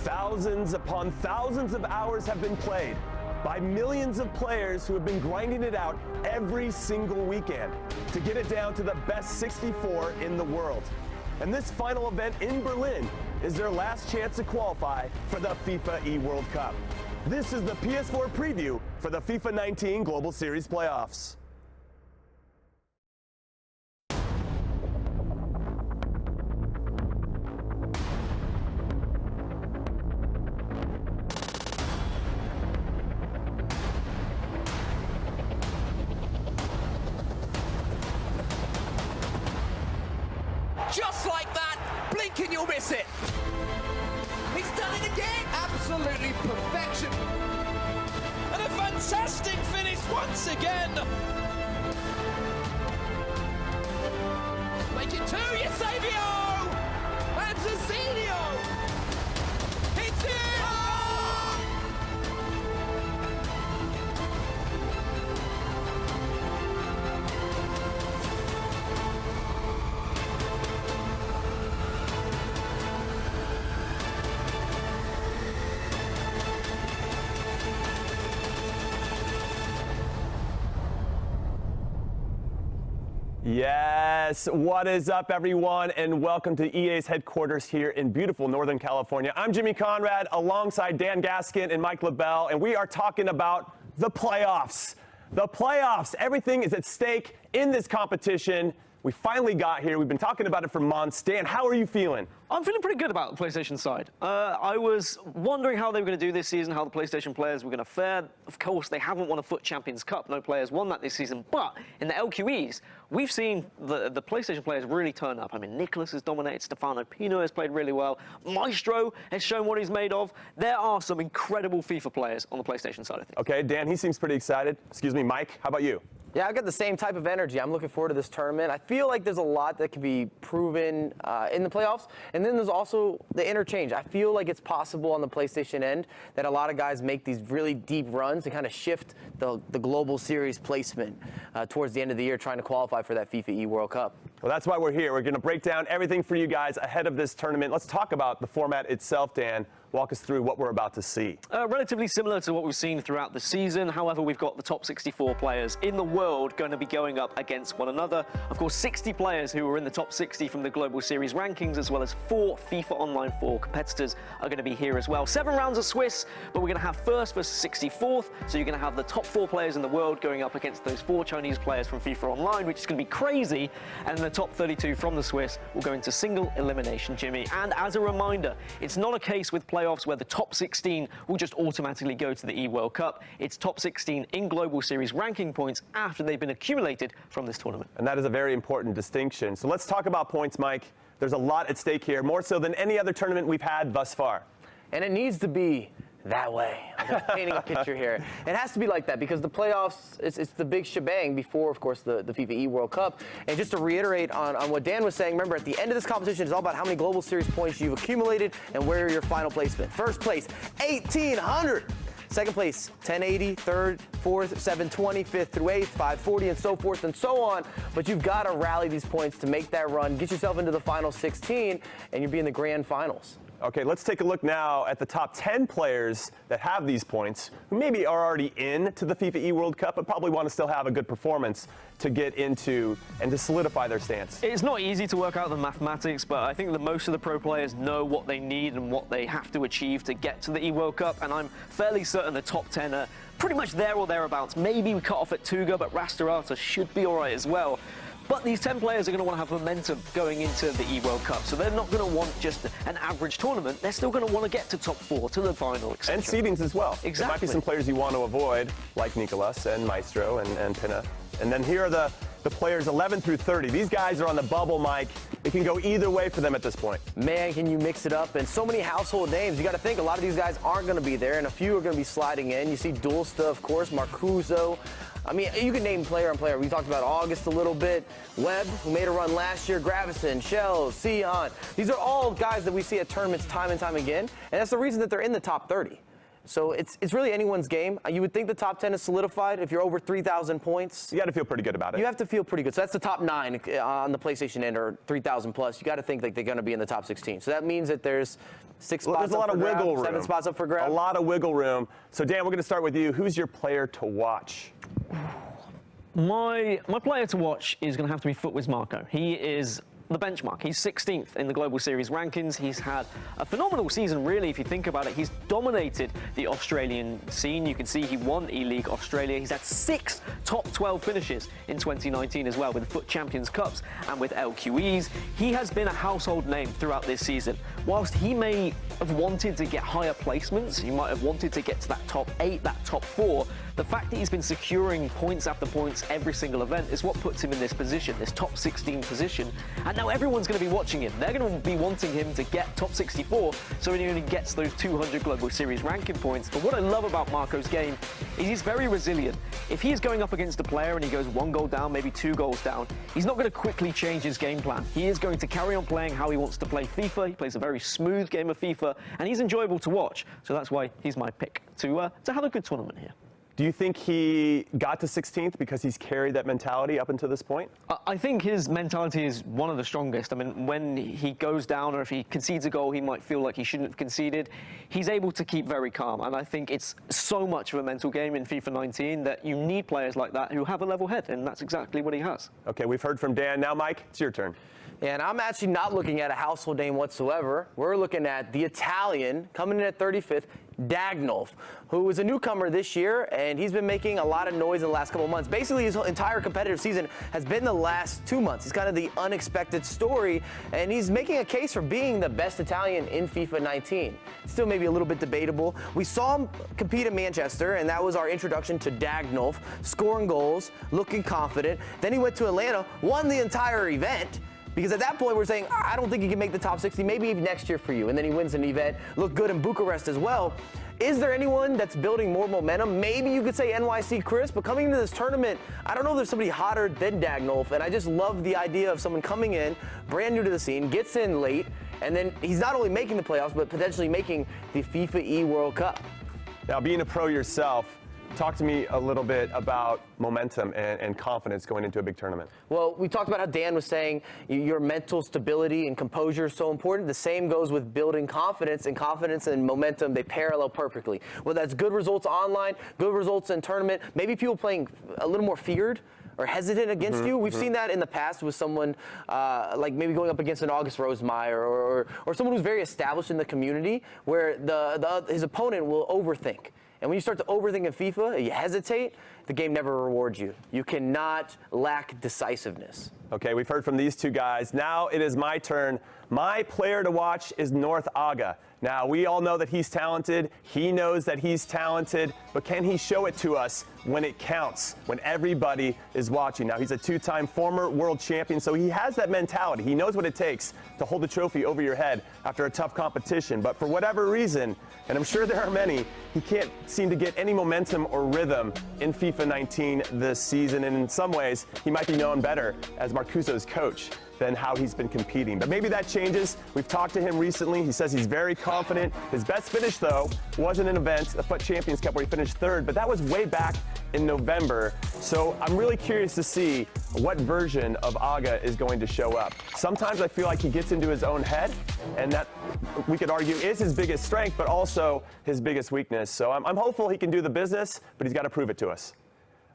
Thousands upon thousands of hours have been played by millions of players who have been grinding it out every single weekend to get it down to the best 64 in the world. And this final event in Berlin is their last chance to qualify for the FIFA E-World Cup. This is the PS4 preview for the FIFA 19 Global Series playoffs. Just like that, blink and you'll miss it. He's done it again. Absolutely perfection. And a fantastic finish once again. Make it two, Eusebio! And Zizinho! It's in! Yes, what is up everyone, and welcome to EA's headquarters here in beautiful Northern California. I'm Jimmy Conrad alongside Dan Gaskin and Mike LaBelle, and we are talking about the playoffs. The playoffs, everything is at stake in this competition. We finally got here. We've been talking about it for months. Dan, how are you feeling? I'm feeling pretty good about the PlayStation side. I was wondering how they were going to do this season, how the PlayStation players were going to fare. Of course, they haven't won a FUT Champions Cup. No players won that this season. But in the LQEs, we've seen the PlayStation players really turn up. I mean, Nikolas has dominated. Stefano Pino has played really well. Maestro has shown what he's made of. There are some incredible FIFA players on the PlayStation side, I think. Okay, Dan, he seems pretty excited. Excuse me, Mike, how about you? Yeah, I've got the same type of energy. I'm looking forward to this tournament. I feel like there's a lot that can be proven in the playoffs. And then there's also the interchange. I feel like it's possible on the PlayStation end that a lot of guys make these really deep runs to kind of shift the global series placement towards the end of the year, trying to qualify for that FIFA E-World Cup. Well, that's why we're here. We're going to break down everything for you guys ahead of this tournament. Let's talk about the format itself, Dan. Walk us through what we're about to see. Relatively similar to what we've seen throughout the season. However, we've got the top 64 players in the world going to be going up against one another. Of course, 60 players who are in the top 60 from the Global Series rankings, as well as 4 FIFA Online 4 competitors are going to be here as well. 7 rounds of Swiss, but we're going to have first versus 64th. So you're going to have the top 4 players in the world going up against those 4 Chinese players from FIFA Online, which is going to be crazy. And then the top 32 from the Swiss will go into single elimination, Jimmy. And as a reminder, it's not a case with playoffs where the top 16 will just automatically go to the E-World Cup. It's top 16 in Global Series ranking points after they've been accumulated from this tournament. And that is a very important distinction. So let's talk about points, Mike. There's a lot at stake here, more so than any other tournament we've had thus far. And it needs to be that way. I'm just painting a picture here. It has to be like that because the playoffs, it's the big shebang before, of course, the FIFA E-World Cup. And just to reiterate on what Dan was saying, remember, at the end of this competition, it's all about how many Global Series points you've accumulated and where your final placement. First place, 1,800. Second place, 1080, third, fourth, 720, fifth through eighth, 540, and so forth and so on. But you've got to rally these points to make that run, get yourself into the final 16, and you'll be in the grand finals. Okay, let's take a look now at the top 10 players that have these points, who maybe are already in to the FIFA E-World Cup, but probably want to still have a good performance to get into and to solidify their stance. It's not easy to work out the mathematics, but I think that most of the pro players know what they need and what they have to achieve to get to the E-World Cup, and I'm fairly certain the top 10 are pretty much there or thereabouts. Maybe we cut off at Tuga, but Rastarata should be all right as well. But these 10 players are going to want to have momentum going into the E-World Cup, so they're not going to want just an average tournament. They're still going to want to get to top 4, to the final, etc. And seedings as well. Exactly. There might be some players you want to avoid, like Nikolas and Maestro and Pina. And then here are the players 11 through 30. These guys are on the bubble, Mike. It can go either way for them at this point. Man, can you mix it up? And so many household names. You got to think a lot of these guys aren't going to be there, and a few are going to be sliding in. You see Dulsta, of course, Marcuso. I mean, you can name player on player. We talked about August a little bit. Webb, who made a run last year. Gravison, Shells, Sion. These are all guys that we see at tournaments time and time again, and that's the reason that they're in the top 30. So it's really anyone's game. You would think the top 10 is solidified if you're over 3,000 points. You got to feel pretty good about it. You have to feel pretty good. So that's the top 9 on the PlayStation end, or 3,000 plus. You got to think like they're going to be in the top 16. So that means that there's 6 spots there's a lot up of for grab, wiggle room. 7 spots up for grab. A lot of wiggle room. So Dan, we're going to start with you. Who's your player to watch? My player to watch is going to have to be Footwiz Marco. He is the benchmark. He's 16th in the Global Series rankings. He's had a phenomenal season, really, if you think about it. He's dominated the Australian scene. You can see he won E-League Australia. He's had 6 top 12 finishes in 2019 as well, with the Foot Champions Cups and with LQEs. He has been a household name throughout this season. Whilst he may have wanted to get higher placements, he might have wanted to get to that top 8, that top 4, the fact that he's been securing points after points every single event is what puts him in this position, this top 16 position. And now everyone's going to be watching him. They're going to be wanting him to get top 64 so he only gets those 200 Global Series ranking points. But what I love about Marco's game is he's very resilient. If he is going up against a player and he goes 1 goal down, maybe 2 goals down, he's not going to quickly change his game plan. He is going to carry on playing how he wants to play FIFA. He plays a very smooth game of FIFA, and he's enjoyable to watch. So that's why he's my pick to have a good tournament here. Do you think he got to 16th because he's carried that mentality up until this point? I think his mentality is one of the strongest. I mean, when he goes down or if he concedes a goal he might feel like he shouldn't have conceded, he's able to keep very calm. And I think it's so much of a mental game in FIFA 19 that you need players like that who have a level head, and that's exactly what he has. Okay, we've heard from Dan. Now, Mike, it's your turn. And I'm actually not looking at a household name whatsoever. We're looking at the Italian, coming in at 35th, Dagnolf, who is a newcomer this year, and he's been making a lot of noise in the last couple of months. Basically, his entire competitive season has been the last 2 months. He's kind of the unexpected story, and he's making a case for being the best Italian in FIFA 19. Still maybe a little bit debatable. We saw him compete in Manchester, and that was our introduction to Dagnolf, scoring goals, looking confident. Then he went to Atlanta, won the entire event. Because at that point, we're saying, I don't think he can make the top 60, maybe even next year for you. And then he wins an event, looked good in Bucharest as well. Is there anyone that's building more momentum? Maybe you could say NYC Chris, but coming into this tournament, I don't know if there's somebody hotter than Dagnolf. And I just love the idea of someone coming in, brand new to the scene, gets in late, and then he's not only making the playoffs, but potentially making the FIFA E World Cup. Now, being a pro yourself, talk to me a little bit about momentum and confidence going into a big tournament. Well, we talked about how Dan was saying your mental stability and composure is so important. The same goes with building confidence, and momentum, they parallel perfectly. Whether that's good results online, good results in tournament, maybe people playing a little more feared or hesitant against you. We've seen that in the past with someone like maybe going up against an August Rosemeyer or someone who's very established in the community, where his opponent will overthink. And when you start to overthink in FIFA, you hesitate, the game never rewards you. You cannot lack decisiveness. Okay, we've heard from these two guys. Now it is my turn. My player to watch is North Aga. Now, we all know that he's talented. He knows that he's talented, but can he show it to us when it counts, when everybody is watching? Now, he's a 2-time former world champion, so he has that mentality. He knows what it takes to hold the trophy over your head after a tough competition. But for whatever reason, and I'm sure there are many, he can't seem to get any momentum or rhythm in FIFA 19 this season. And in some ways, he might be known better as Marcuso's coach than how he's been competing. But maybe that changes. We've talked to him recently. He says he's very confident. His best finish, though, was in an event, the FUT Champions Cup, where he finished 3rd, but that was way back in November. So I'm really curious to see what version of Aga is going to show up. Sometimes I feel like he gets into his own head, and that, we could argue, is his biggest strength, but also his biggest weakness. So I'm hopeful he can do the business, but he's got to prove it to us.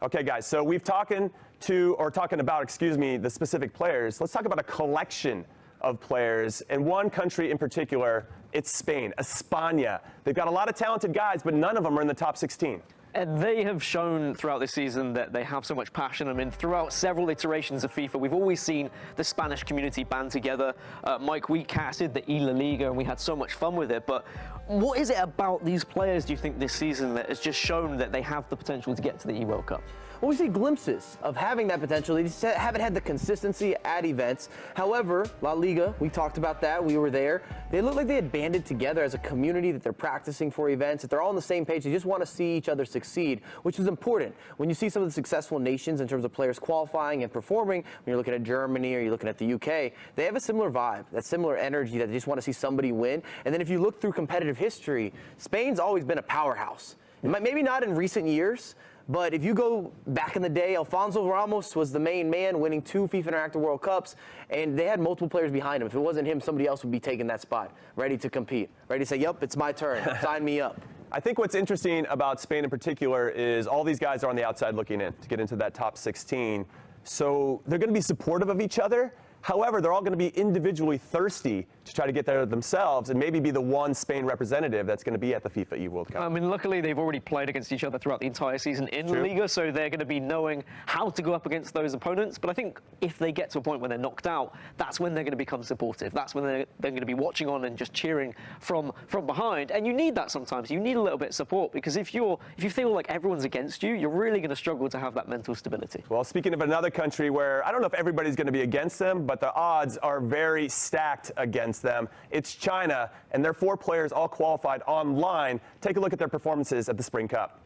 Okay, guys, so we've talking about the specific players. Let's talk about a collection of players. And one country in particular, it's Spain, España. They've got a lot of talented guys, but none of them are in the top 16. And they have shown throughout this season that they have so much passion. I mean, throughout several iterations of FIFA, we've always seen the Spanish community band together. Mike, we casted the La Liga, and we had so much fun with it. But what is it about these players, do you think, this season that has just shown that they have the potential to get to the E-World Cup? Well, we see glimpses of having that potential. They just haven't had the consistency at events. However, La Liga, we talked about that. We were there. They look like they had banded together as a community, that they're practicing for events, that they're all on the same page. They just want to see each other succeed, which is important. When you see some of the successful nations in terms of players qualifying and performing, when you're looking at Germany or you're looking at the UK, they have a similar vibe, that similar energy, that they just want to see somebody win. And then if you look through competitive history, Spain's always been a powerhouse. Maybe not in recent years, but if you go back in the day, Alfonso Ramos was the main man, winning 2 FIFA Interactive World Cups, and they had multiple players behind him. If it wasn't him, somebody else would be taking that spot, ready to compete, ready to say, yup, it's my turn, sign me up. I think what's interesting about Spain in particular is all these guys are on the outside looking in to get into that top 16. So they're going to be supportive of each other. However, they're all going to be individually thirsty to try to get there themselves and maybe be the one Spain representative that's going to be at the FIFA E World Cup. I mean, luckily, they've already played against each other throughout the entire season in La Liga, so they're going to be knowing how to go up against those opponents. But I think if they get to a point where they're knocked out, that's when they're going to become supportive. That's when they're going to be watching on and just cheering from behind. And you need that sometimes. You need a little bit of support, because if you feel like everyone's against you, you're really going to struggle to have that mental stability. Well, speaking of another country where I don't know if everybody's going to be against them, but the odds are very stacked against them. It's China, and their 4 players all qualified online. Take a look at their performances at the Spring Cup.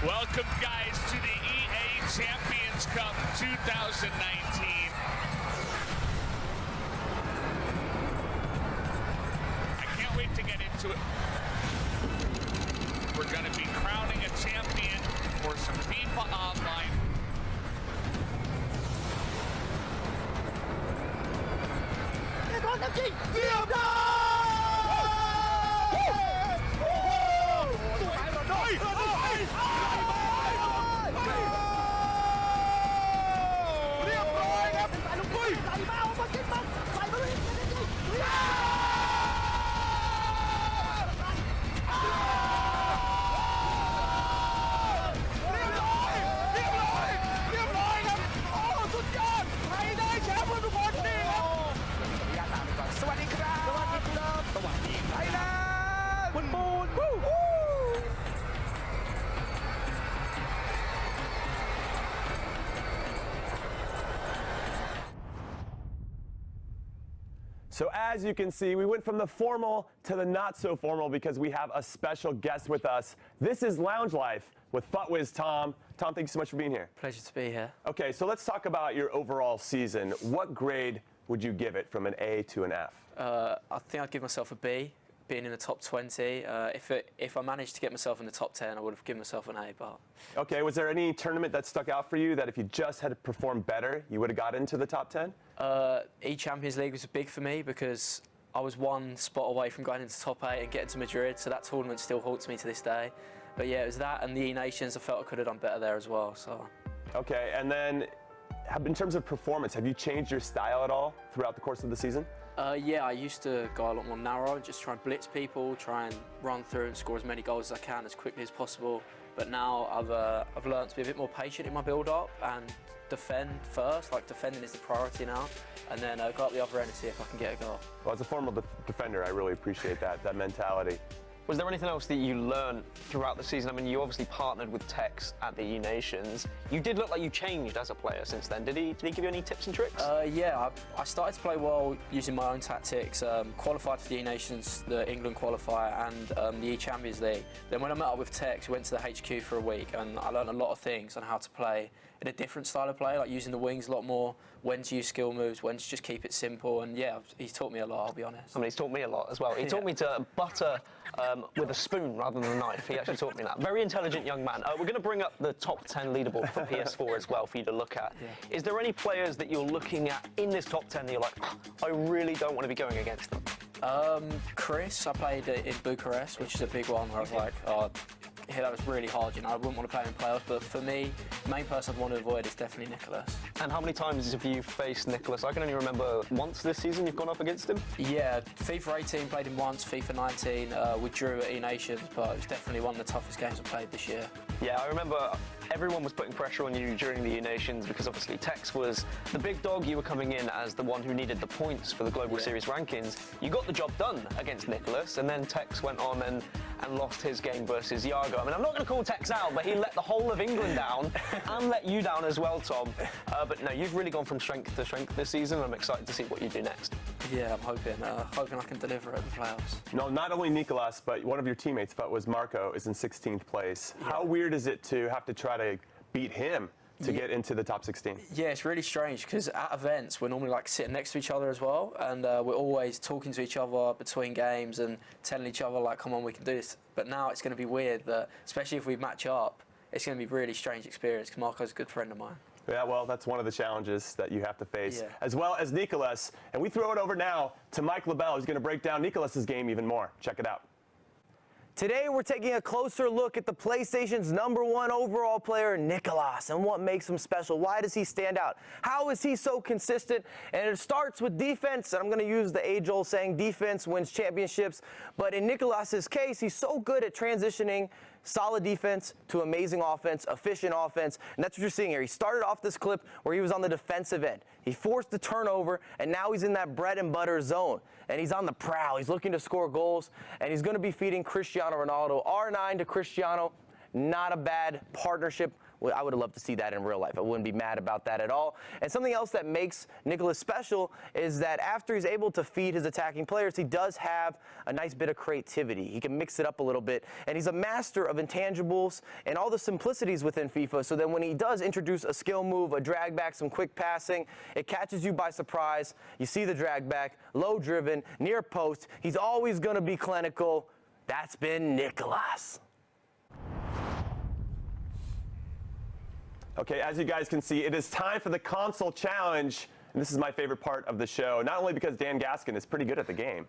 Welcome, guys, to the EA Champions Cup 2019. I can't wait to get into it. We're going to be crowning a champion for some FIFA Online. So as you can see, we went from the formal to the not so formal because we have a special guest with us. This is Lounge Life with FUTWIZ Tom. Tom, thank you so much for being here. Pleasure to be here. Okay, so let's talk about your overall season. What grade would you give it from an A to an F? I think I'd give myself a B, being in the top 20. If I managed to get myself in the top 10, I would have given myself an A. But okay, was there any tournament that stuck out for you that if you just had performed better, you would have got into the top 10? E-Champions League was big for me because I was one spot away from going into top 8 and getting to Madrid, so that tournament still haunts me to this day. But yeah, it was that and the E-Nations. I felt I could have done better there as well. So. Okay, and then in terms of performance, have you changed your style at all throughout the course of the season? Yeah, I used to go a lot more narrow and just try and blitz people, try and run through and score as many goals as I can as quickly as possible. But now I've learned to be a bit more patient in my build-up and defend first. Like, defending is the priority now, and then go up the other end and see if I can get a goal. Well, as a former defender, I really appreciate that mentality. Was there anything else that you learned throughout the season? I mean, you obviously partnered with Tex at the E-Nations. You did look like you changed as a player since then. Did he give you any tips and tricks? Yeah, I started to play well using my own tactics. Qualified for the E-Nations, the England qualifier, and the E-Champions League. Then when I met up with Tex, we went to the HQ for a week, and I learned a lot of things on how to play in a different style of play, like using the wings a lot more, when to use skill moves, when to just keep it simple. And yeah, he's taught me a lot, I'll be honest. I mean, he's taught me a lot as well. He taught me to butter with a spoon rather than a knife. He actually taught me that. Very intelligent young man. We're going to bring up the top 10 leaderboard for PS4 as well for you to look at. Yeah. Is there any players that you're looking at in this top 10 that you're like, I really don't want to be going against them? Chris, I played in Bucharest, which is a big one where I was like, oh, yeah, that was really hard, you know. I wouldn't want to play him in playoffs, but for me, the main person I'd want to avoid is definitely Nikolas. And how many times have you faced Nikolas? I can only remember once this season you've gone up against him. Yeah, FIFA 18 played him once, FIFA 19 we drew at E-Nations, but it was definitely one of the toughest games I played this year. Yeah, I remember everyone was putting pressure on you during the E-Nations because obviously Tex was the big dog. You were coming in as the one who needed the points for the Global Series rankings. You got the job done against Nikolas, and then Tex went on and lost his game versus Iago. I mean, I'm not going to call Tex out, but he let the whole of England down and let you down as well, Tom. But no, you've really gone from strength to strength this season. I'm excited to see what you do next. Yeah, I'm hoping I can deliver at the playoffs. No, not only Nikolas, but one of your teammates, if it was Marco, is in 16th place. Yeah. How weird is it to have to try to beat him to get into the top 16? Yeah, it's really strange because at events we're normally like sitting next to each other as well, and we're always talking to each other between games and telling each other like, come on, we can do this. But now it's going to be weird that, especially if we match up, it's going to be a really strange experience because Marco's a good friend of mine. Yeah, well, that's one of the challenges that you have to face, as well as Nikolas. And we throw it over now to Mike LaBelle, who's going to break down Nikolas's game even more. Check it out. Today, we're taking a closer look at the PlayStation's #1 overall player, Nikolas, and what makes him special. Why does he stand out? How is he so consistent? And it starts with defense, and I'm going to use the age-old saying, defense wins championships. But in Nikolas's case, he's so good at transitioning solid defense to amazing offense, efficient offense, and that's what you're seeing here. He started off this clip where he was on the defensive end. He forced the turnover, and now he's in that bread and butter zone, and he's on the prowl. He's looking to score goals, and he's going to be feeding Cristiano Ronaldo. R9 to Cristiano, not a bad partnership. I would have loved to see that in real life. I wouldn't be mad about that at all. And something else that makes Nikolas special is that after he's able to feed his attacking players, he does have a nice bit of creativity. He can mix it up a little bit. And he's a master of intangibles and all the simplicities within FIFA. So then when he does introduce a skill move, a drag back, some quick passing, it catches you by surprise. You see the drag back, low driven, near post. He's always going to be clinical. That's been Nikolas. Okay, as you guys can see, it is time for the console challenge. And this is my favorite part of the show, not only because Dan Gaskin is pretty good at the game,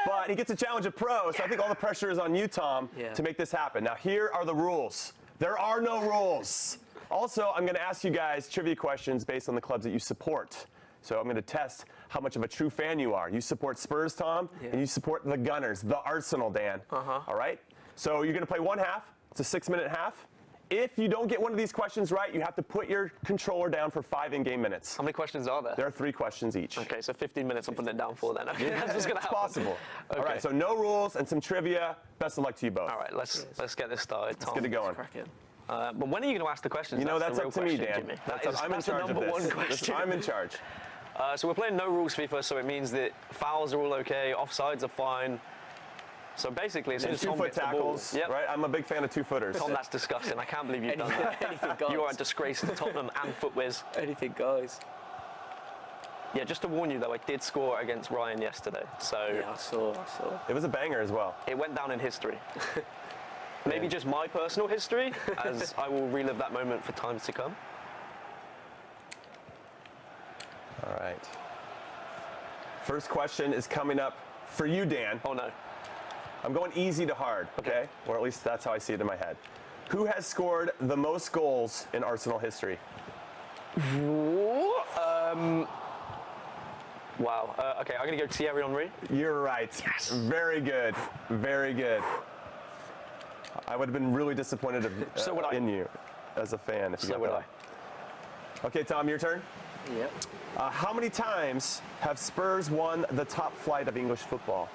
but he gets a challenge of pro, so I think all the pressure is on you, Tom, to make this happen. Now, here are the rules. There are no rules. Also, I'm going to ask you guys trivia questions based on the clubs that you support. So I'm going to test how much of a true fan you are. You support Spurs, Tom, and you support the Gunners, the Arsenal, Dan. All right? So you're going to play one half. It's a 6-minute half. If you don't get one of these questions right, you have to put your controller down for 5 in-game minutes. How many questions are there? There are 3 questions each. Okay, so 15 minutes I'm putting it down for then. Okay, that's what's going to happen. It's possible. Okay. All right, so no rules and some trivia. Best of luck to you both. All right, let's get this started, Tom. Let's get it going. But when are you going to ask the questions? You know, that's the up to real me, question, Dan. Jimmy. I'm in charge of this. I'm in charge. So we're playing no rules FIFA, so it means that fouls are all okay, offsides are fine. So basically, as soon as Tom gets the ball, right? I'm a big fan of 2-footers. Tom, that's disgusting. I can't believe you've done that. Anything goes. You are a disgrace to Tottenham and Footwiz. Anything goes. Yeah, just to warn you though, I did score against Ryan yesterday. So Yeah, I saw. It was a banger as well. it went down in history. Maybe just my personal history, as I will relive that moment for times to come. All right. First question is coming up for you, Dan. Oh no. I'm going easy to hard, okay? Or at least that's how I see it in my head. Who has scored the most goals in Arsenal history? Wow. Okay, I'm going to go Thierry Henry. You're right. Yes. Very good. Very good. I would have been really disappointed in you as a fan if you got that. Okay, Tom, your turn. Yep. How many times have Spurs won the top flight of English football?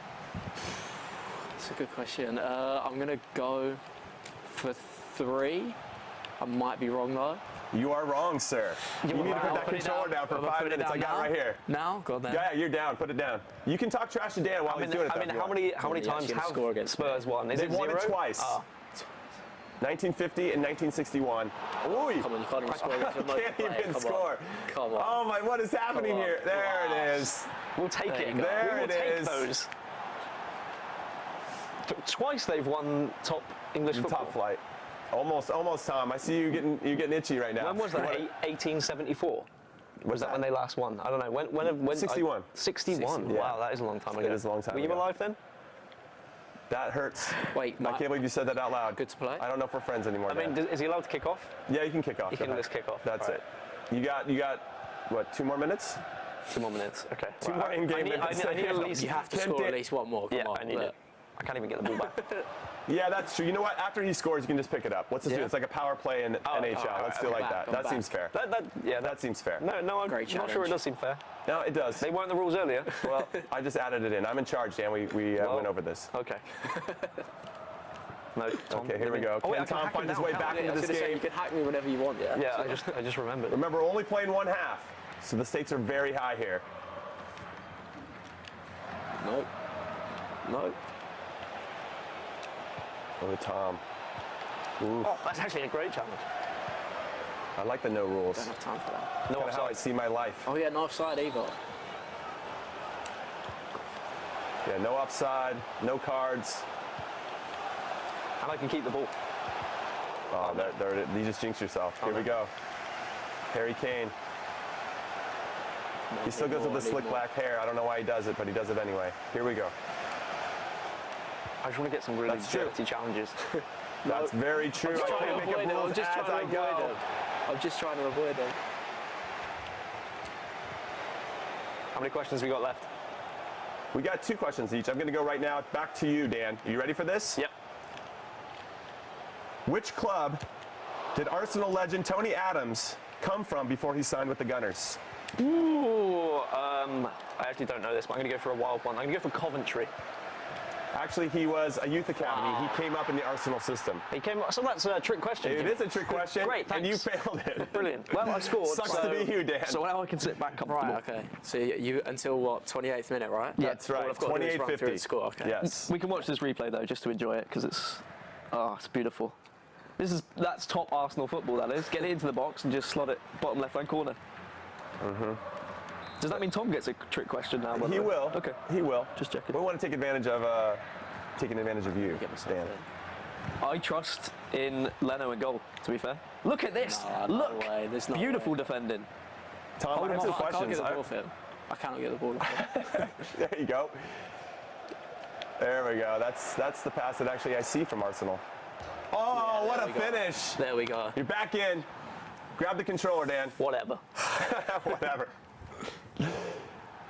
That's a good question. I'm going to go for 3. I might be wrong though. You are wrong, sir. You need to put that controller down for 5 minutes. I got it right here. Now? Go on then. Yeah, you're down. Put it down. You can talk trash to Dan while he's doing it. I mean, how many times have Spurs won? Is They've it won it 0? twice. 1950 and 1961. Ooh. Come on, you can't even score. I can't even score. Come on. Oh my, what is happening here? There it is. We'll take it. There we will take those. Twice they've won top English football. Top flight. Almost, Tom. I see you getting itchy right now. When was that? 1874. Was that when they last won? I don't know. When 61. 61. Yeah. Wow, that is a long time ago. It is a long time Were you ago. alive then? That hurts. Wait, I can't believe you said that out loud. Good to play. I don't know if we're friends anymore. I mean, Dan. is he allowed to kick off? Yeah, you can kick off. You can just kick off. That's All it. You got what? 2 more minutes? 2 more minutes. Okay. 2 more in-game minutes. I need at least. You have to score at least one more. Come on. I need it. I can't even get the ball back. Yeah, that's true. You know what? After he scores, you can just pick it up. Let's just do it. Yeah. It's like a power play in NHL. Let's do it like that. I'm That back. seems fair. That seems fair. No, I'm Great not sure it challenge. does seem fair. No, it does. They weren't the rules earlier. Well, I just added it in. I'm in charge, Dan. We went over this. Okay. No, Tom, Okay, here we go. Oh, wait, I Can can Tom hack find him his now, way can't I? back I into was this gonna say, game? you can hack me whenever you want, yeah. Yeah, I just remembered. Remember, we're only playing one half, so the stakes are very high here. No. No. Look at Tom. Ooh, Oh, that's actually a great challenge. I like the no rules. Don't have time for that. No Kinda how I offside. see my life. Oh yeah, no offside either. Yeah, no offside, no cards. And I can keep the ball. Oh, you just jinxed yourself. Here we go. Harry Kane. He still goes with the slick black hair. I don't know why he does it, but he does it anyway. Here we go. I just want to get some really That's true. dirty challenges. That's very true. I'm just I trying can't to make avoid up it. I'm rules just as trying to I avoid go. it. I'm just trying to avoid it. How many questions have we got left? We got 2 questions each. I'm going to go right now. Back to you, Dan. Are you ready for this? Yep. Which club did Arsenal legend Tony Adams come from before he signed with the Gunners? Ooh, I actually don't know this, but I'm going to go for a wild one. I'm going to go for Coventry. Actually, he was a youth academy. He came up in the Arsenal system. He came. So that's a trick question. It is a trick question, Great, and you thanks. failed it. Brilliant. Well, I scored. Sucks so, to be you, Dan. So now I can sit back comfortable. Right, okay. So you until what, 28th minute, right? That's right. All I've got to do is run through 28-50. the score, okay. Yes. We can watch this replay though, just to enjoy it, because it's beautiful. That's top Arsenal football. That is. Get it into the box and just slot it bottom left-hand corner. Does that mean Tom gets a trick question now? by the He way? will. Okay. He will. Just checking. We want to take advantage of you, Get myself Dan. in. I trust in Leno and goal. To be fair. Look at this. Nah, no Look. way, there's no Beautiful way. defending. Tom, Hold I him have some off. I can't questions. get the ball for him. I cannot get the ball for him. There you go. There we go. That's the pass that actually I see from Arsenal. Oh, Yeah, what there a we go. finish. There we go. You're back in. Grab the controller, Dan. Whatever. Whatever.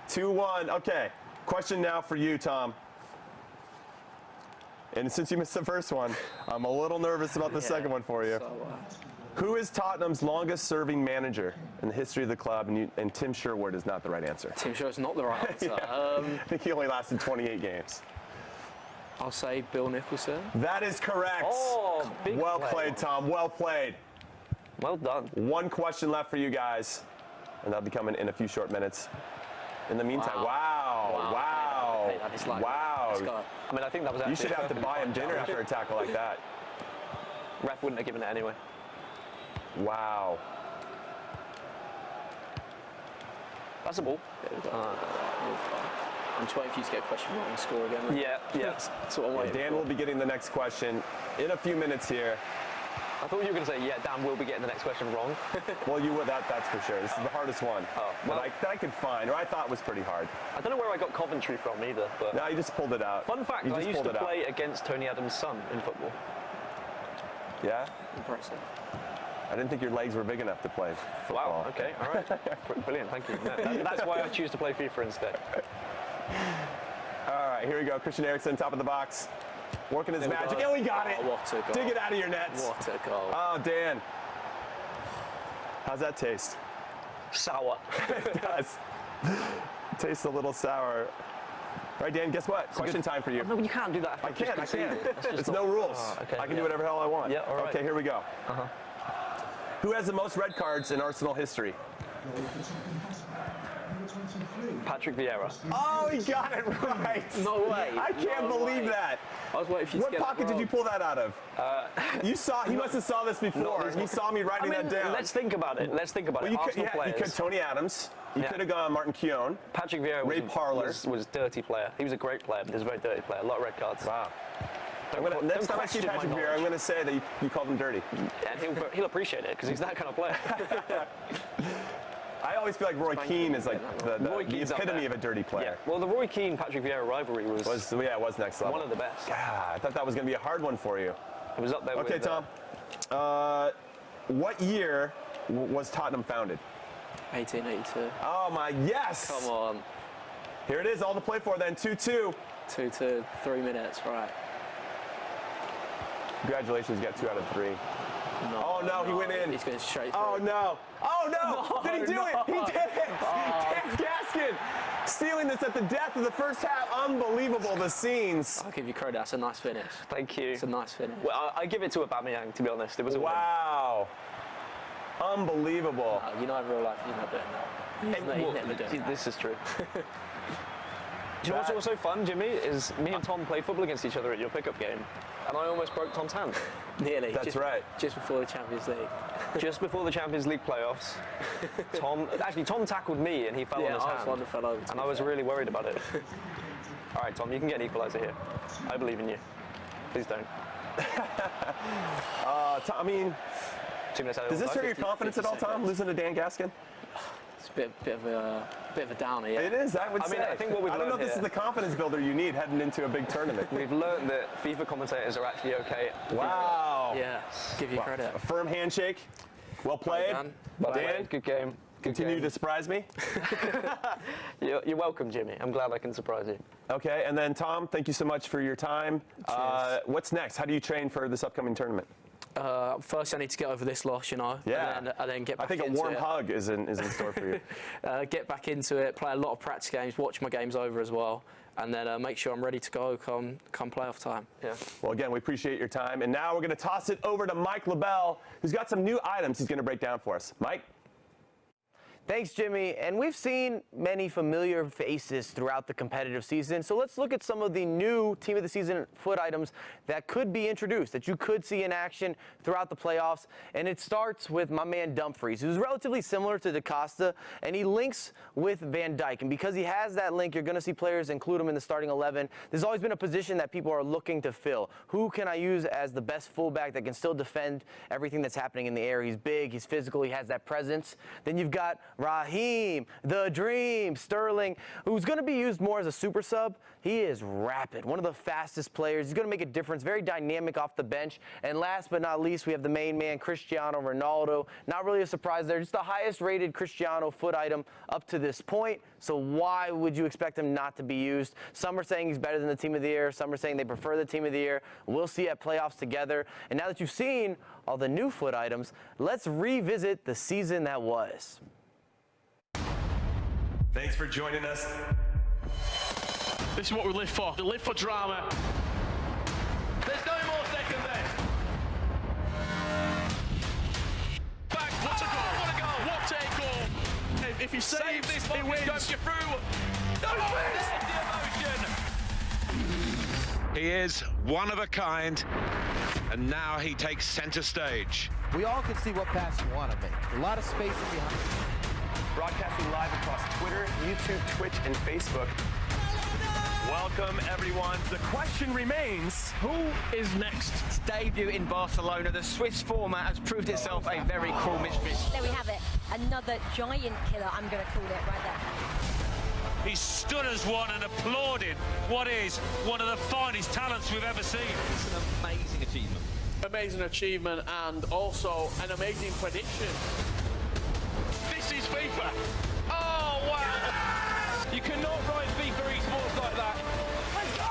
2-1. Okay. Question now for you, Tom. And since you missed the first one, I'm a little nervous about the second one for you. So, Who is Tottenham's longest-serving manager in the history of the club? And Tim Sherwood is not the right answer. Tim Sherwood's not the right answer. I think he only lasted 28 games. I'll say Bill Nicholson. That is correct. Oh, big Well play. played, Tom. Well played. Well done. One question left for you guys, and that'll be coming in a few short minutes. In the meantime, wow. Okay, that is like- Let's go. I mean, I think that was. You actually should have to buy him dinner after a tackle like that. Ref wouldn't have given it anyway. Wow. That's a ball. There we go. I'm just waiting for you to get a question wrong and score again. Right? Yeah. That's what I'm waiting Dan for. will be getting the next question in a few minutes here. I thought you were going to say, yeah, Dan will be getting the next question wrong. Well, you would. That's for sure. This is the hardest one well- that I could find, or I thought was pretty hard. I don't know where I got Coventry from either, but. No, you just pulled it out. Fun fact, You I just used pulled to it out. play against Tony Adams' son in football. Yeah? Impressive. I didn't think your legs were big enough to play football. Wow, okay, all right. Brilliant, thank you. No, that's why I choose to play FIFA instead. All right, here we go. Christian Eriksen, top of the box. Working his There we magic. go. And we got it. Oh, what a goal. Dig it out of your nets. What a goal. Oh, Dan. How's that taste? Sour. It does. Tastes a little sour. All right, Dan, guess what? Question time for you. No, you can't do that. I can't. It's no rules. okay, I can yeah. do whatever the hell I want. Yeah, all right. Okay, here we go. Who has the most red cards in Arsenal history? Patrick Vieira. Oh, he got it right. No way. I can't No believe way. that. I was waiting for you What to get it pocket did wrong. you pull that out of? He must have saw this before. there's He no- saw me writing that down. Let's think about it. Let's think about Well, it. you could, Arsenal you players. could Tony Adams. You Yeah. could have gone Martin Keown. Patrick Vieira Ray Parler. was a dirty player. He was a great player, but he was a very dirty player. A lot of red cards. Wow. Don't Next time I see question my Patrick Vieira, I'm knowledge. going to say that you called him dirty. And he'll appreciate it because he's that kind of player. I always feel like Roy Keane is like Roy the Keane's up epitome there. of a dirty Yeah. player. Well, the Roy Keane-Patrick Vieira rivalry was It was next level. one of the best. God, I thought that was going to be a hard one for you. It was up there Okay, with... Tom. What year was Tottenham founded? 1882. Oh, my, yes! Come on. Here it is, all to play for then, 2-2. 2 to 3 minutes, right. Congratulations, you got 2 out of 3. No, Oh no, he went in. He's going straight through. Oh no! Oh no! Did he do it? He did it! Dan Gaskin stealing this at the death of the first half. Unbelievable, the scenes. I'll give you credit. That's a nice finish. Thank you. It's a nice finish. Well, I give it to Aubameyang, to be honest. It was a Wow. Unbelievable. You know, in real life, he's not doing that. He's never doing that. This is true. Do you know what's also fun, Jimmy, is me and Tom played football against each other at your pickup game, and I almost broke Tom's hand. Nearly. That's right. Just before the Champions League. Just before the Champions League playoffs, Tom tackled me and he fell on his hand. I fell over, and I was really worried about it. All right, Tom, you can get an equaliser here. I believe in you. Please don't. I mean, 2 minutes out of does this time. hurt your confidence at all, Tom, losing to Dan Gaskin? It's a bit of a downer, yeah. It is, I would say. I think what we've I don't know learned if this is here- the confidence builder you need heading into a big tournament. We've learned that FIFA commentators are actually okay. Wow. Yeah, give you credit. A firm handshake. Well played. Dan. Dan, Good game. Good continue game. to surprise me. You're welcome, Jimmy. I'm glad I can surprise you. Okay, and then Tom, thank you so much for your time. Cheers. What's next? How do you train for this upcoming tournament? First, I need to get over this loss, you know. Yeah. And then get back I think a into warm it. hug is in store for you. Get back into it, play a lot of practice games, watch my games over as well, and then make sure I'm ready to go come playoff time. Yeah. Well, again, we appreciate your time. And now we're going to toss it over to Mike LaBelle, who's got some new items he's going to break down for us. Mike? Thanks, Jimmy. And we've seen many familiar faces throughout the competitive season. So let's look at some of the new Team of the Season foot items that could be introduced, that you could see in action throughout the playoffs. And it starts with my man Dumfries, who's relatively similar to DaCosta, and he links with Van Dijk. And because he has that link, you're going to see players include him in the starting 11. There's always been a position that people are looking to fill. Who can I use as the best fullback that can still defend everything that's happening in the air? He's big, he's physical, he has that presence. Then you've got Raheem, the Dream, Sterling, who's going to be used more as a super sub. He is rapid, one of the fastest players. He's going to make a difference, very dynamic off the bench. And last but not least, we have the main man, Cristiano Ronaldo. Not really a surprise there, just the highest rated Cristiano foot item up to this point. So why would you expect him not to be used? Some are saying he's better than the Team of the Year. Some are saying they prefer the Team of the Year. We'll see at playoffs together. And now that you've seen all the new foot items, let's revisit the season that was. Thanks for joining us. This is what we live for. We live for drama. There's no more second there. Back. What a goal. What a goal. What a goal. If you save this, he wins. Goes you through. No, there's the emotion. He is one of a kind, and now he takes center stage. We all can see what pass you want to make. A lot of spacing behind. Broadcasting live across Twitter, YouTube, Twitch, and Facebook. Welcome, everyone. The question remains, Who is next? Debut in Barcelona, the Swiss format has proved itself a very cruel mistress. There we have it. Another giant killer, I'm going to call it right there. He stood as one and applauded what is one of the finest talents we've ever seen. It's an amazing achievement. Amazing achievement and also an amazing prediction. This is FIFA. Oh, wow. You cannot write FIFA esports like that. Let's go.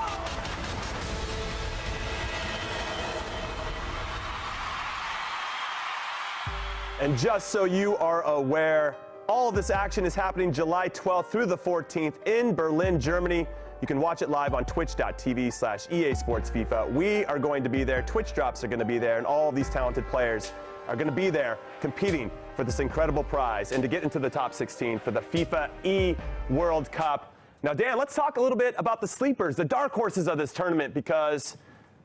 and just so you are aware, all of this action is happening July 12th through the 14th in Berlin, Germany. You can watch it live on twitch.tv/EA Sports FIFA. We are going to be there. Twitch drops are going to be there, and all of these talented players are going to be there competing for this incredible prize and to get into the top 16 for the FIFA E World Cup. Now, Dan, let's talk a little bit about the sleepers, the dark horses of this tournament, because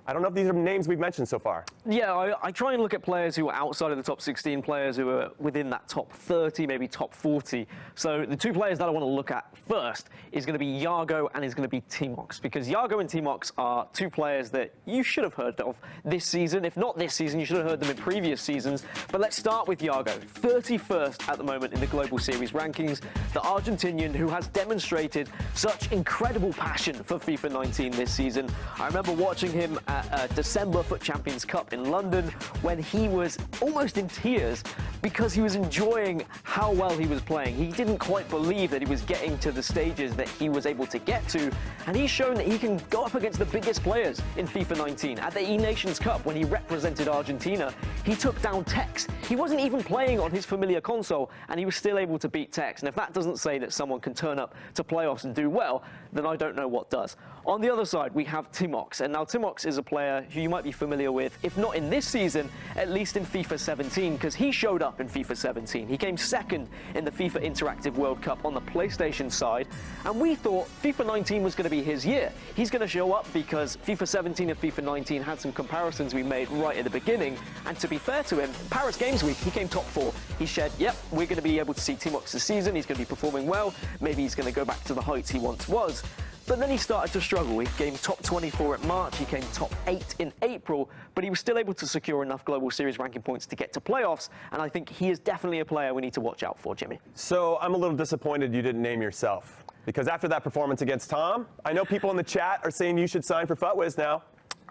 I don't know if these are names we've mentioned so far. Yeah, I try and look at players who are outside of the top 16, players who are within that top 30, maybe top 40. So the two players that I want to look at first is going to be Yago and is going to be Timox, because Yago and Timox are two players that you should have heard of this season. If not this season, you should have heard them in previous seasons. But let's start with Yago, 31st at the moment in the Global Series rankings, the Argentinian who has demonstrated such incredible passion for FIFA 19 this season. I remember watching him at December Foot Champions Cup in London when he was almost in tears because he was enjoying how well he was playing. He didn't quite believe that he was getting to the stages that he was able to get to, and he's shown that he can go up against the biggest players in FIFA 19. At the E-Nations Cup, when he represented Argentina, he took down Tex. He wasn't even playing on his familiar console, and he was still able to beat Tex. And if that doesn't say that someone can turn up to playoffs and do well, then I don't know what does. On the other side, we have Timox. And now Timox is a player who you might be familiar with, if not in this season, at least in FIFA 17, because he showed up in FIFA 17. He came second in the FIFA Interactive World Cup on the PlayStation side, and we thought FIFA 19 was going to be his year. He's going to show up because FIFA 17 and FIFA 19 had some comparisons we made right at the beginning, and to be fair to him, Paris Games Week, he came top 4. He said, yep, we're going to be able to see Timox this season, he's going to be performing well, maybe he's going to go back to the heights he once was. But then he started to struggle. He came top 24 at March, he came top 8 in April, but he was still able to secure enough Global Series ranking points to get to playoffs, and I think he is definitely a player we need to watch out for, Jimmy. So I'm a little disappointed you didn't name yourself, because after that performance against Tom, I know people in the chat are saying you should sign for FUTWIZ now.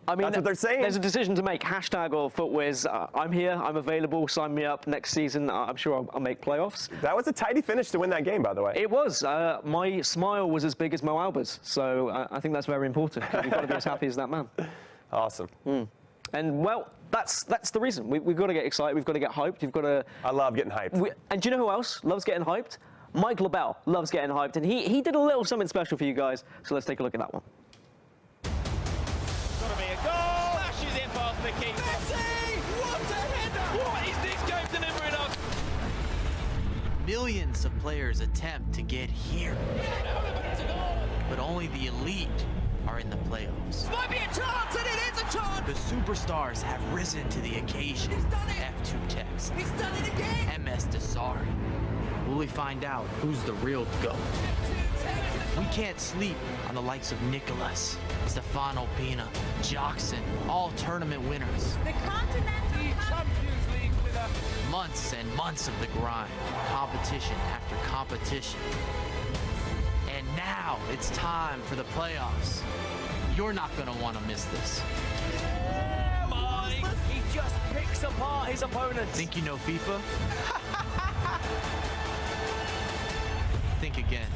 I mean, that's what they're saying. There's a decision to make. Hashtag or FUTWIZ. I'm here. I'm available. Sign me up next season. I'm sure I'll make playoffs. That was a tidy finish to win that game, by the way. It was. My smile was as big as Mo Alba's, so I think that's very important. You've got to be as happy as that man. Awesome. And well, that's the reason. We've got to get excited. We've got to get hyped. You've got to. I love getting hyped. And do you know who else loves getting hyped? Mike LaBelle loves getting hyped, and he did a little something special for you guys. So let's take a look at that one. Gotta be a goal. Flashes in past the keeper. Messi! What a header! What is this game delivering us? Millions of players attempt to get here, but only the elite are in the playoffs. This might be a chance, and it is a chance! The superstars have risen to the occasion. He's done it! F2 Tex, He's done it again! MS Desari. Will we find out who's the real GOAT? We can't sleep on the likes of Nikolas, Stefano Pina, Jackson, all tournament winners. The Continental Cup. Champions League winner. Months and months of the grind, competition after competition. And now it's time for the playoffs. You're not gonna want to miss this. Mike, he just picks apart his opponents. Think you know FIFA? Think again.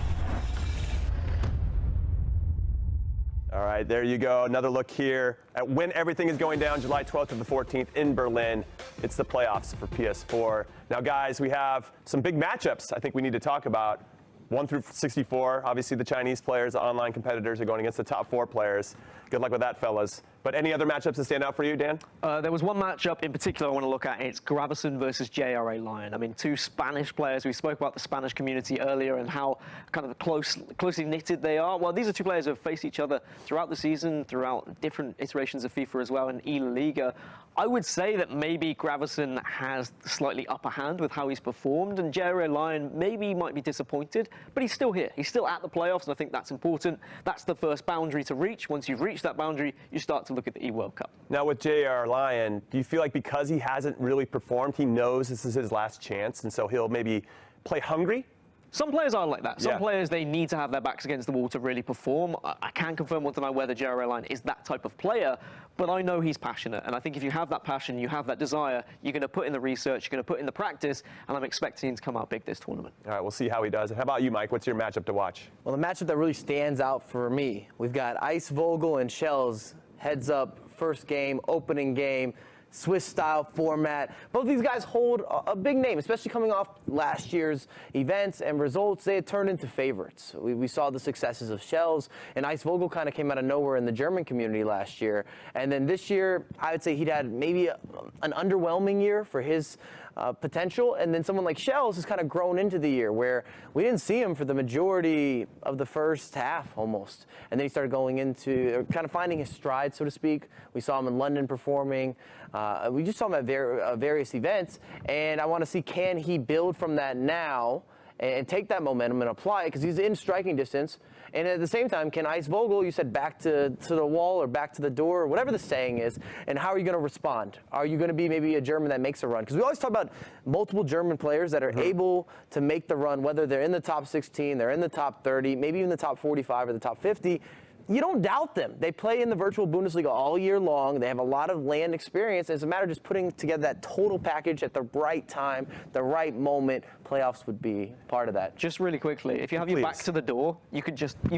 All right, there you go. Another look here at when everything is going down, July 12th to the 14th in Berlin. It's the playoffs for PS4. Now, guys, we have some big matchups I think we need to talk about. 1 through 64, obviously the Chinese players, the online competitors are going against the top 4 players. Good luck with that, fellas. But any other matchups that stand out for you, Dan? There was one matchup in particular I want to look at. It's Gravison versus JRA Lion. I mean, 2 Spanish players. We spoke about the Spanish community earlier and how kind of closely knitted they are. Well, these are 2 players who have faced each other throughout the season, throughout different iterations of FIFA as well, and E Liga. I would say that maybe Gravison has slightly upper hand with how he's performed, and JRA Lion maybe might be disappointed, but he's still here. He's still at the playoffs, and I think that's important. That's the first boundary to reach. Once you've reached that boundary, you start to look at the E-World Cup. Now, with JR Lion, do you feel like because he hasn't really performed, he knows this is his last chance, and so he'll maybe play hungry? Some players are like that. Some players, they need to have their backs against the wall to really perform. I can't confirm or deny whether JRA Lion is that type of player, but I know he's passionate. And I think if you have that passion, you have that desire, you're going to put in the research, you're going to put in the practice, and I'm expecting him to come out big this tournament. All right, we'll see how he does. And how about you, Mike? What's your matchup to watch? Well, the matchup that really stands out for me, we've got Ice Vogel and Shells heads up, first game, opening game. Swiss-style format. Both these guys hold a big name, especially coming off last year's events and results. They had turned into favorites. We saw the successes of Shells, and Ice Vogel kind of came out of nowhere in the German community last year. And then this year, I would say he'd had maybe an underwhelming year for his potential, and then someone like Shells has kind of grown into the year where we didn't see him for the majority of the first half almost, and then he started going into kind of finding his stride, so to speak. We saw him in London performing. We just saw him at various events, and I want to see, can he build from that now and take that momentum and apply it, because he's in striking distance. And at the same time, can Ice Vogel, you said back to the wall or back to the door, or whatever the saying is, and how are you going to respond? Are you going to be maybe a German that makes a run? Because we always talk about multiple German players that are able to make the run, whether they're in the top 16, they're in the top 30, maybe even the top 45 or the top 50. you don't doubt them. They play in the virtual Bundesliga all year long. They have a lot of land experience. It's a matter of just putting together that total package at the right time, the right moment. Playoffs would be part of that. Just really quickly, if you have your back to the door, you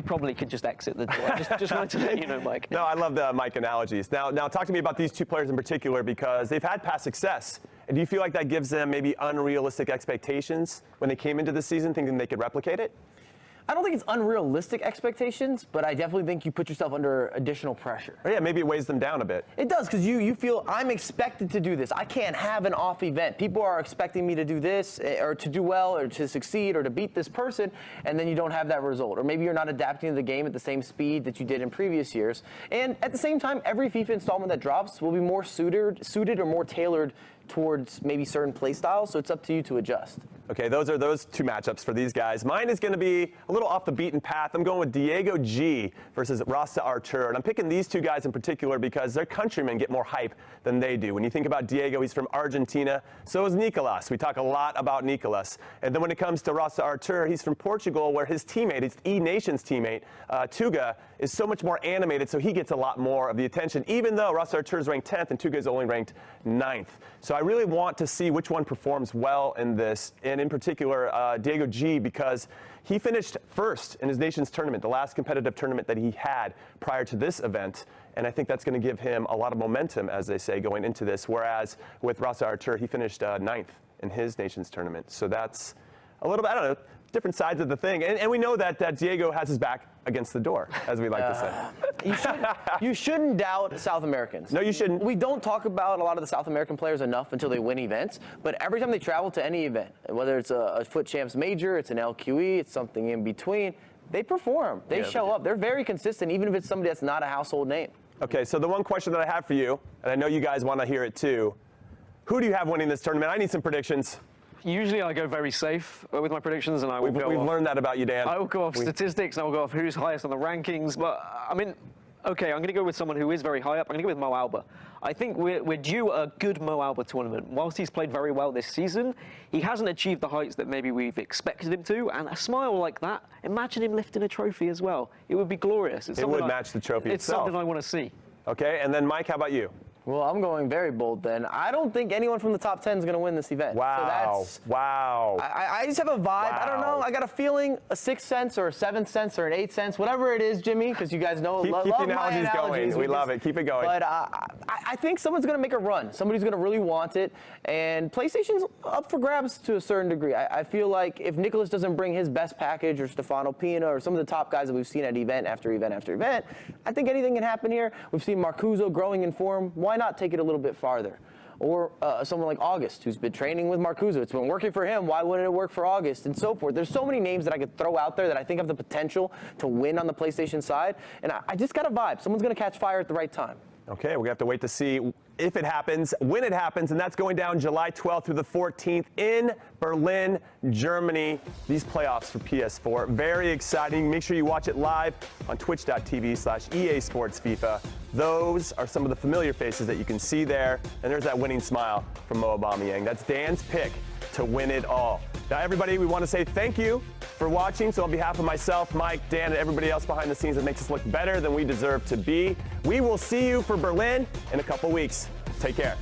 probably could just exit the door. just wanted to let you know, Mike. No, I love the Mike analogies. Now talk to me about these two players in particular, because they've had past success. And do you feel like that gives them maybe unrealistic expectations when they came into the season thinking they could replicate it? I don't think it's unrealistic expectations, but I definitely think you put yourself under additional pressure. Or yeah, maybe it weighs them down a bit. It does, because you feel I'm expected to do this. I can't have an off event. People are expecting me to do this, or to do well, or to succeed, or to beat this person, and then you don't have that result. Or maybe you're not adapting to the game at the same speed that you did in previous years. And at the same time, every FIFA installment that drops will be more suited or more tailored towards maybe certain play styles, so it's up to you to adjust. Okay, those are those two matchups for these guys. Mine is going to be a little off the beaten path. I'm going with Diego G versus Rasta Artur, and I'm picking these two guys in particular because their countrymen get more hype than they do. When you think about Diego, he's from Argentina. So is Nikolas. We talk a lot about Nikolas. And then when it comes to Rasta Artur, he's from Portugal, where his teammate, his E-Nations teammate, Tuga, is so much more animated, so he gets a lot more of the attention, even though Rasta Artur is ranked 10th and Tuga is only ranked 9th. So I really want to see which one performs well in this, and in particular, Diego G, because he finished first in his nation's tournament, the last competitive tournament that he had prior to this event, and I think that's going to give him a lot of momentum, as they say, going into this, whereas with Rasta Artur, he finished 9th in his nation's tournament. So that's a little bit, I don't know, different sides of the thing. And we know that Diego has his back against the door, as we like to say. You shouldn't doubt South Americans. No, you shouldn't. We don't talk about a lot of the South American players enough until they win events, but every time they travel to any event, whether it's a Foot Champs Major, it's an LQE, it's something in between, they perform. They show up. They're very consistent, even if it's somebody that's not a household name. Okay, so the one question that I have for you, and I know you guys want to hear it too, who do you have winning this tournament? I need some predictions. Usually I go very safe with my predictions, and We've learned that about you, Dan. I will go off statistics, and I will go off who's highest on the rankings. But, I mean, okay, I'm going to go with someone who is very high up. I'm going to go with Mo Alba. I think we're due a good Mo Alba tournament. Whilst he's played very well this season, he hasn't achieved the heights that maybe we've expected him to. And a smile like that, imagine him lifting a trophy as well. It would be glorious. It would match the trophy It's itself. something I want to see. Okay, and then Mike, how about you? Well, I'm going very bold then. I don't think anyone from the top 10 is going to win this event. Wow. So wow. I just have a vibe. Wow. I don't know. I got a feeling a 6th sense or a 7th sense or an 8th sense, whatever it is, Jimmy, because you guys know keep love the my analogies going. We love it. Keep it going. But I think someone's going to make a run. Somebody's going to really want it. And PlayStation's up for grabs to a certain degree. I feel like if Nikolas doesn't bring his best package, or Stefano Pina, or some of the top guys that we've seen at event after event after event, I think anything can happen here. We've seen Marcuso growing in form. Why not take it a little bit farther? Or someone like August, who's been training with Marcuso. It's been working for him. Why wouldn't it work for August? And so forth. There's so many names that I could throw out there that I think have the potential to win on the PlayStation side. And I just got a vibe. Someone's going to catch fire at the right time. Okay, we're going to have to wait to see if it happens, when it happens, and that's going down July 12th through the 14th in Berlin, Germany. These playoffs for PS4, very exciting. Make sure you watch it live on twitch.tv/EA Sports FIFA. Those are some of the familiar faces that you can see there, and there's that winning smile from Mo Aubameyang. That's Dan's pick to win it all. Now, everybody, we want to say thank you for watching. So on behalf of myself, Mike, Dan, and everybody else behind the scenes that makes us look better than we deserve to be, we will see you for Berlin in a couple weeks. Take care.